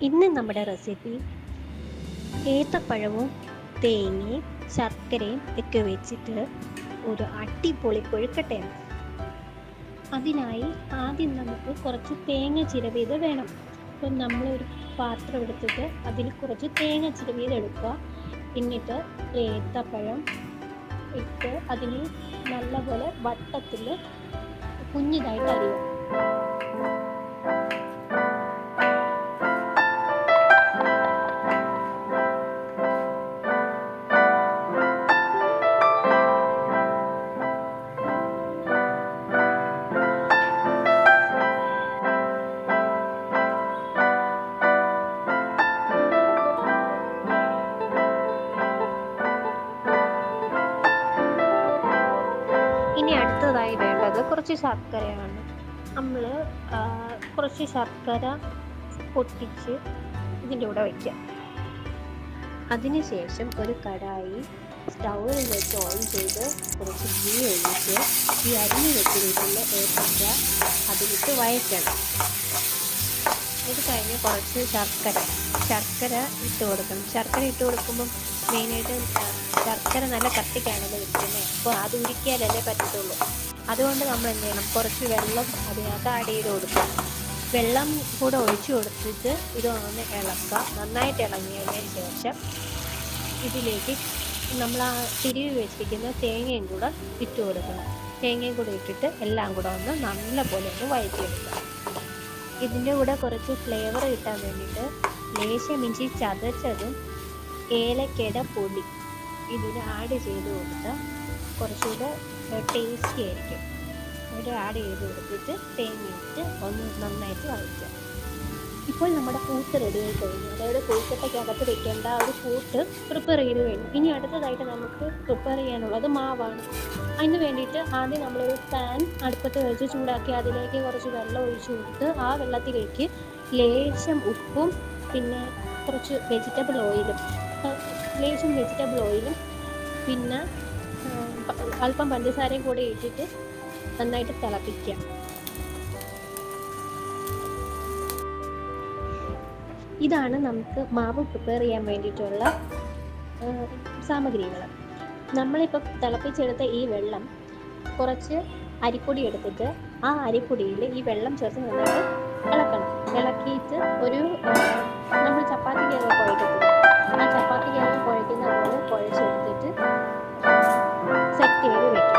ഇന്ന് നമ്മുടെ റെസിപ്പി ഏത്തപ്പഴവും തേങ്ങയും ശർക്കരയും ഒക്കെ വെച്ചിട്ട് ഒരു അടിപൊളി കൊഴുക്കട്ടയാണ്. അതിനായി ആദ്യം നമുക്ക് കുറച്ച് തേങ്ങ ചിരവിയത് വേണം. അപ്പം നമ്മളൊരു പാത്രം എടുത്തിട്ട് അതിൽ കുറച്ച് തേങ്ങ ചിരവിയത് എടുക്കുക. എന്നിട്ട് ഏത്തപ്പഴം ഇട്ട് അതിന് നല്ലപോലെ വട്ടത്തിൽ കുഞ്ഞിതായിട്ട് അരിയുക. ഇനി അടുത്തതായി വേണ്ടത് കുറച്ച് ശർക്കരയാണ്. നമ്മൾ കുറച്ച് ശർക്കര പൊട്ടിച്ച് ഇതിൻ്റെ കൂടെ വയ്ക്കാം. അതിനുശേഷം ഒരു കടായി സ്റ്റൗവിൽ വെച്ച് ഓൺ ചെയ്ത് കുറച്ച് ഗീ ഒഴിച്ച് ഈ അരിഞ്ഞു വെച്ചിരിക്കുന്ന ഏത്തക്ക അതിലിട്ട് വഴറ്റണം. ഇത് കഴിഞ്ഞ് കുറച്ച് ശർക്കര ഇട്ട് കൊടുക്കണം. ശർക്കര ഇട്ട് കൊടുക്കുമ്പം മെയിനായിട്ട് ശർക്കര നല്ല കട്ടിക്കാണല്ലോ വെക്കുന്നത്. അപ്പോൾ അത് ഉരുക്കിയാലല്ലേ പറ്റത്തുള്ളൂ. അതുകൊണ്ട് നമ്മൾ എന്ത് ചെയ്യണം, കുറച്ച് വെള്ളം അതിനകത്ത് ആഡ് ചെയ്ത് കൊടുക്കണം. വെള്ളം കൂടെ ഒഴിച്ചു കൊടുത്തിട്ട് ഇതൊന്ന് ഇളക്കുക. നന്നായിട്ട് ഇളങ്ങിയതിന് ശേഷം ഇതിലേക്ക് നമ്മൾ ആ തിരുവി വെച്ചിരിക്കുന്ന തേങ്ങയും കൂടെ ഇട്ട് കൊടുക്കണം. തേങ്ങയും കൂടെ ഇട്ടിട്ട് എല്ലാം കൂടെ ഒന്ന് നല്ലപോലെ ഒന്ന് വഴറ്റിയെടുക്കുക. ഇതിൻ്റെ കൂടെ കുറച്ച് ഫ്ലേവർ കിട്ടാൻ വേണ്ടിയിട്ട് ലേശം ഇഞ്ചി ചതച്ചതും ഏലക്കയുടെ പൊടി ഇതിന് ആഡ് ചെയ്ത് കൊടുത്താൽ കുറച്ചുകൂടെ ടേസ്റ്റി ആയിരിക്കും. ഇവിടെ ആഡ് ചെയ്ത് കൊടുത്തിട്ട് തേങ്ങയിട്ട് ഒന്ന് നന്നായിട്ട് വഴറ്റുക. ഇപ്പോൾ നമ്മുടെ കൂട്ട് റെഡി ആയി കഴിഞ്ഞു. അതായത് കൊഴുക്കട്ടയ്ക്കകത്ത് വെക്കേണ്ട ഒരു കൂട്ട് പ്രിപ്പയർ ചെയ്ത് കഴിഞ്ഞു. ഇനി അടുത്തതായിട്ട് നമുക്ക് പ്രിപ്പയർ ചെയ്യാനുള്ളത് മാവാണ്. അതിന് വേണ്ടിയിട്ട് ആദ്യം നമ്മളൊരു പാൻ അടുപ്പത്ത് വെച്ച് ചൂടാക്കി അതിലേക്ക് കുറച്ച് വെള്ളം ഒഴിച്ചു കൊടുത്ത് ആ വെള്ളത്തിലേക്ക് ലേശം ഉപ്പും പിന്നെ കുറച്ച് വെജിറ്റബിൾ ഓയിലും പിന്നെ അല്പം പഞ്ചസാരയും കൂടെ ഇട്ടിട്ട് നന്നായിട്ട് തിളപ്പിക്കുക. ഇതാണ് നമുക്ക് മാവ് പ്രിപ്പയർ ചെയ്യാൻ വേണ്ടിയിട്ടുള്ള സാമഗ്രികൾ. നമ്മളിപ്പോൾ തിളപ്പിച്ചെടുത്ത ഈ വെള്ളം കുറച്ച് അരിപ്പൊടി എടുത്തിട്ട് ആ അരിപ്പൊടിയിൽ ഈ വെള്ളം ചേർത്ത് നന്നായിട്ട് ഇളക്കണം. ഇളക്കിയിട്ട് ഒരു നമ്മൾ ചപ്പാത്തിക്കൊക്കെ കുഴക്കത്തില്ല, ആ ചപ്പാത്തിക്കൊക്കെ കുഴക്കുന്ന പോലെ കുഴച്ചെടുത്തിട്ട് സെറ്റ് ചെയ്ത് വെക്കും.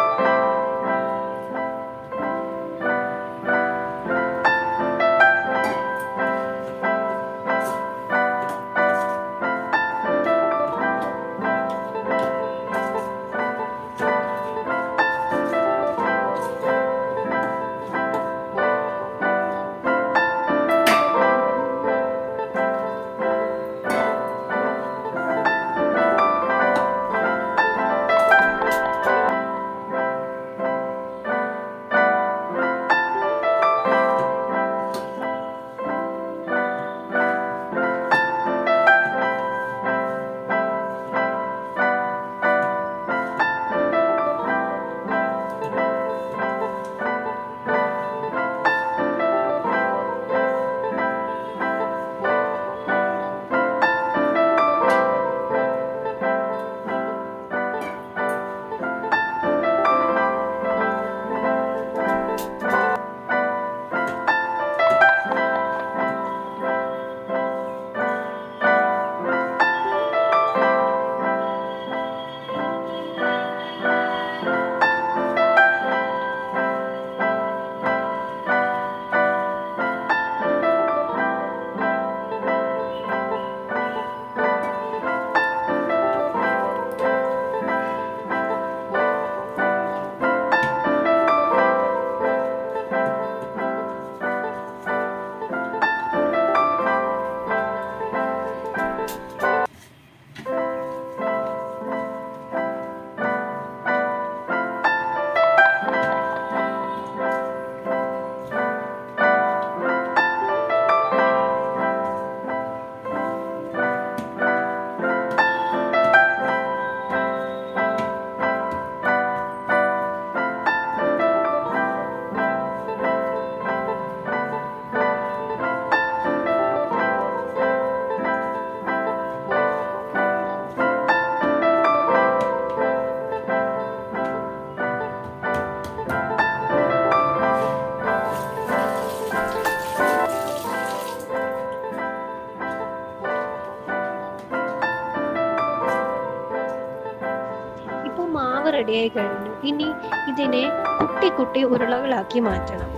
റെഡിയായി കഴിഞ്ഞു. ഇനി ഇതിനെ കുട്ടി കുട്ടി ഉരുളകളാക്കി മാറ്റണം.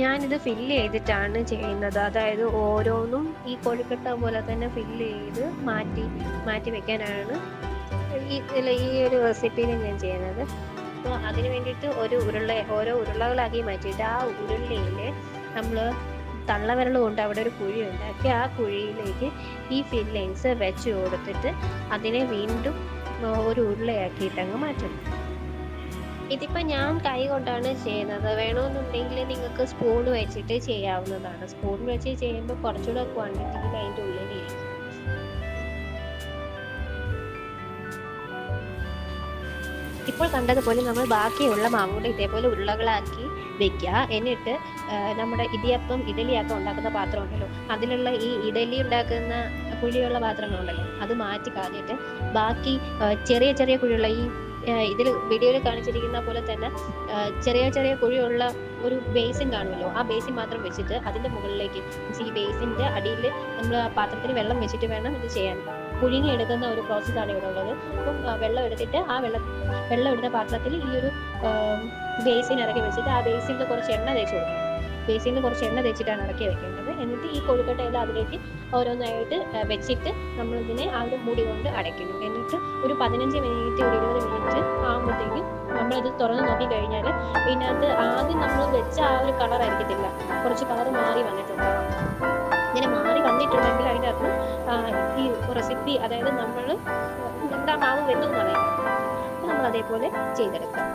ഞാനിത് ഫില്ല് ചെയ്തിട്ടാണ് ചെയ്യുന്നത്. അതായത് ഓരോന്നും ഈ കോഴിക്കട്ട പോലെ തന്നെ ഫില്ല് ചെയ്ത് മാറ്റി മാറ്റി വെക്കാനാണ് ഈ ഒരു റെസിപ്പിയിൽ ഞാൻ ചെയ്യുന്നത്. അപ്പോൾ അതിന് വേണ്ടിയിട്ട് ഓരോ ഉരുളകളാക്കി മാറ്റിയിട്ട് ആ ഉരുളയിൽ നമ്മൾ തള്ളവിരൽ കൊണ്ട് അവിടെ ഒരു കുഴി ഉണ്ടാക്കി ആ കുഴിയിലേക്ക് ഈ ഫില്ലിങ്സ് വെച്ച് കൊടുത്തിട്ട് അതിനെ വീണ്ടും ഒരു ഉരുളയാക്കിയിട്ടങ്ങ് മാറ്റണം. ഇതിപ്പോൾ ഞാൻ കൈ കൊണ്ടാണ് ചെയ്യുന്നത്. വേണമെന്നുണ്ടെങ്കിൽ നിങ്ങൾക്ക് സ്പൂൺ വെച്ചിട്ട് ചെയ്യാവുന്നതാണ്. സ്പൂൺ വെച്ച് ചെയ്യുമ്പോൾ കുറച്ചുകൂടെ ക്വാണ്ടിറ്റിയിൽ അതിൻ്റെ ഉള്ളിലിരിക്കും. ഇപ്പോൾ കണ്ടതുപോലെ നമ്മൾ ബാക്കിയുള്ള മാവ് ഇതേപോലെ ഉരുളകളാക്കി വെക്കുക. എന്നിട്ട് നമ്മുടെ ഇഡലിയൊക്കെ ഉണ്ടാക്കുന്ന പാത്രം ഉണ്ടല്ലോ, അതിലുള്ള ഈ ഇഡലി ഉണ്ടാക്കുന്ന കുഴിയുള്ള പാത്രങ്ങളുണ്ടല്ലോ, അത് മാറ്റി കളഞ്ഞിട്ട് ബാക്കി ചെറിയ ചെറിയ കുഴിയുള്ള ഇതിൽ വീഡിയോയിൽ കാണിച്ചിരിക്കുന്ന പോലെ തന്നെ ചെറിയ ചെറിയ കുഴിയുള്ള ഒരു ബേസിൻ കാണുമല്ലോ, ആ ബേസിൻ മാത്രം വെച്ചിട്ട് അതിൻ്റെ മുകളിലേക്ക് ഈ ബേസിൻ്റെ അടിയിൽ നമ്മൾ പാത്രത്തിൽ വെള്ളം വെച്ചിട്ട് വേണം ഇത് ചെയ്യാൻ. പുഴുങ്ങി എടുക്കുന്ന ഒരു പ്രോസസ്സാണ് ഇവിടെ ഉള്ളത്. അപ്പം വെള്ളം എടുത്തിട്ട് ആ വെള്ളം എടുത്ത പാത്രത്തിൽ ഈ ഒരു ബേസിൻ ഇറക്കി വെച്ചിട്ട് ആ ബേസിനിൽ കുറച്ച് എണ്ണ തേച്ച് കൊടുക്കണം. ബേസിനിൽ കുറച്ച് എണ്ണ തേച്ചിട്ടാണ് ഇറക്കി വെക്കേണ്ടത്. എന്നിട്ട് ഈ കോഴിക്കട്ടയെല്ലാം അതിലേക്ക് ഓരോന്നായിട്ട് വെച്ചിട്ട് നമ്മളിതിനെ ആ ഒരു മൂടി കൊണ്ട് അടയ്ക്കുന്നു. എന്നിട്ട് ഒരു 15 മിനിറ്റ് ഒരു 20 മിനിറ്റ് ആകുമ്പോഴത്തേക്കും നമ്മളിത് തുറന്ന് നോക്കി കഴിഞ്ഞാൽ ഇതിനകത്ത് ആദ്യം നമ്മൾ വെച്ച ആ ഒരു കളർ ആയിരിക്കത്തില്ല, കുറച്ച് കളർ മാറി വന്നിട്ടുണ്ടാകും. ഇങ്ങനെ മാറി വന്നിട്ടുണ്ടെങ്കിൽ അതിൻ്റെ അകത്ത് ഈ റെസിപ്പി, അതായത് നമ്മൾ എന്താ മാവ് വെന്തു എന്ന് പറയുന്നത്, അപ്പോൾ നമ്മൾ അതേപോലെ ചെയ്തെടുക്കാം.